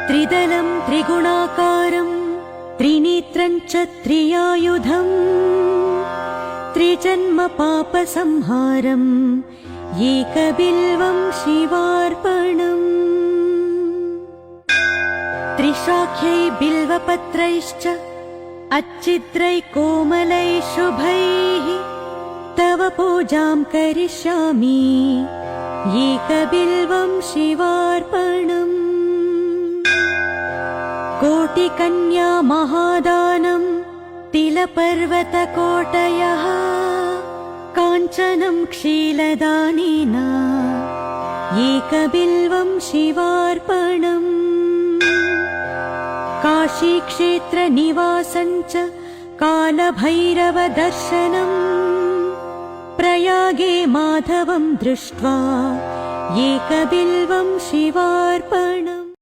त्रिदलं त्रिगुणाकारं त्रिनेत्रं च त्रियायुधम् त्रिजन्म पापसंहारम् एकबिल्वं शिवार्पणम्। त्रिशाख्यै बिल्वपत्रैश्च अच्छिद्रैः कोमलैः शुभैः तव पूजां करिष्यामि एकबिल्वं शिवार्पणम्। कोटिकन्या महादानं तिलपर्वतकोटयः काञ्चनं क्षीलदानेन एकबिल्वं शिवार्पणम्। काशीक्षेत्रनिवासं च कालभैरवदर्शनम् प्रयागे माधवं दृष्ट्वा एकबिल्वं शिवार्पणम्।